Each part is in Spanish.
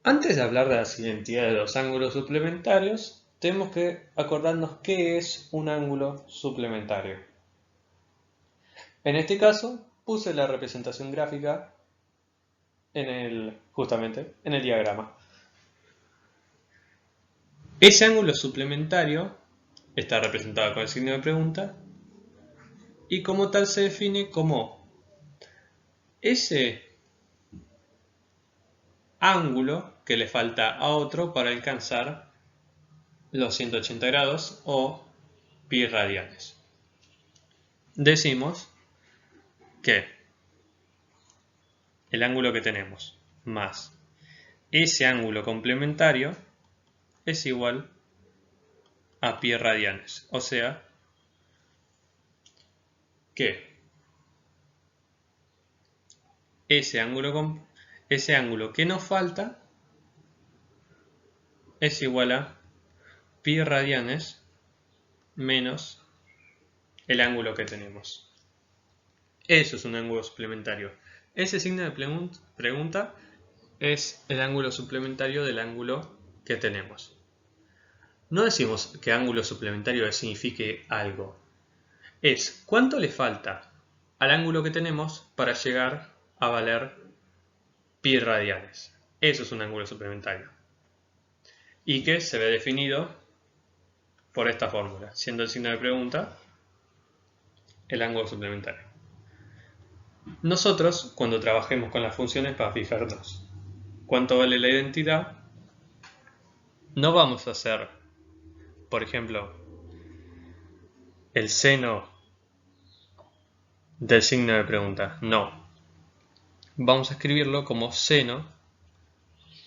Antes de hablar de las identidades de los ángulos suplementarios, tenemos que acordarnos qué es un ángulo suplementario. En este caso, puse la representación gráfica justamente en el diagrama. Ese ángulo suplementario está representado con el signo de pregunta y como tal se define como ese ángulo que le falta a otro para alcanzar los 180 grados o pi radianes. Decimos que el ángulo que tenemos más ese ángulo complementario es igual a pi radianes. O sea que ese ángulo que nos falta es igual a pi radianes menos el ángulo que tenemos. Eso es un ángulo suplementario. Ese signo de pregunta es el ángulo suplementario del ángulo que tenemos. No decimos que ángulo suplementario signifique algo. Es cuánto le falta al ángulo que tenemos para llegar a valer pi radianes. Eso es un ángulo suplementario. Y que se ve definido por esta fórmula, siendo el signo de pregunta el ángulo suplementario. Nosotros, cuando trabajemos con las funciones para fijarnos cuánto vale la identidad, no vamos a hacer, por ejemplo, el seno del signo de pregunta. No. Vamos a escribirlo como seno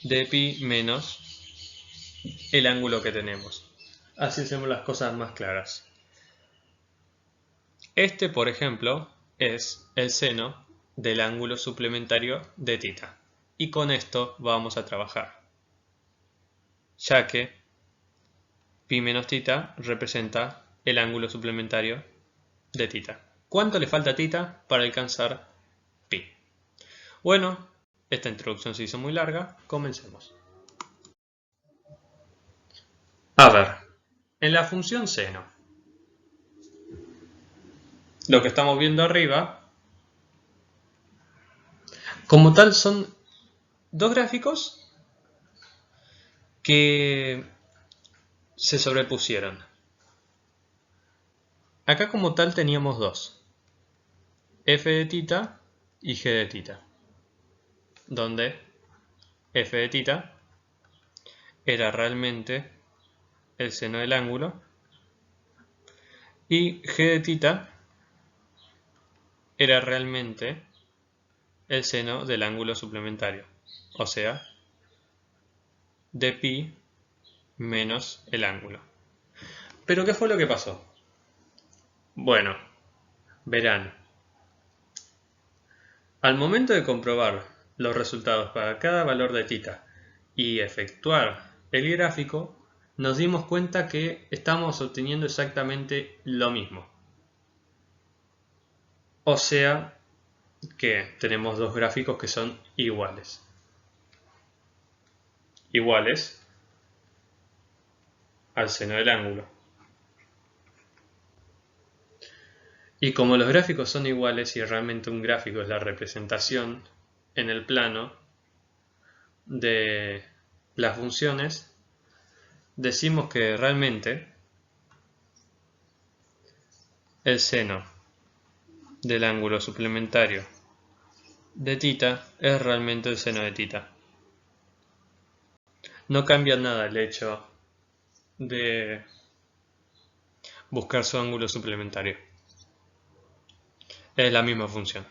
de pi menos el ángulo que tenemos. Así hacemos las cosas más claras. Este, por ejemplo, es el seno del ángulo suplementario de θ. Y con esto vamos a trabajar, ya que pi menos θ representa el ángulo suplementario de θ. ¿Cuánto le falta a θ para alcanzar pi? Bueno, esta introducción se hizo muy larga, comencemos. A ver, en la función seno, lo que estamos viendo arriba, como tal son dos gráficos que se sobrepusieron. Acá como tal teníamos dos, f de θ y g de θ, donde f de θ era realmente el seno del ángulo y g de θ era realmente el seno del ángulo suplementario, o sea, de pi menos el ángulo. ¿Pero qué fue lo que pasó? Bueno, verán, al momento de comprobar los resultados para cada valor de θ y efectuar el gráfico, nos dimos cuenta que estamos obteniendo exactamente lo mismo. O sea que tenemos dos gráficos que son iguales. Iguales al seno del ángulo. Y como los gráficos son iguales y realmente un gráfico es la representación en el plano de las funciones, decimos que realmente el seno del ángulo suplementario de θ es realmente el seno de θ. No cambia nada el hecho de buscar su ángulo suplementario. Es la misma función.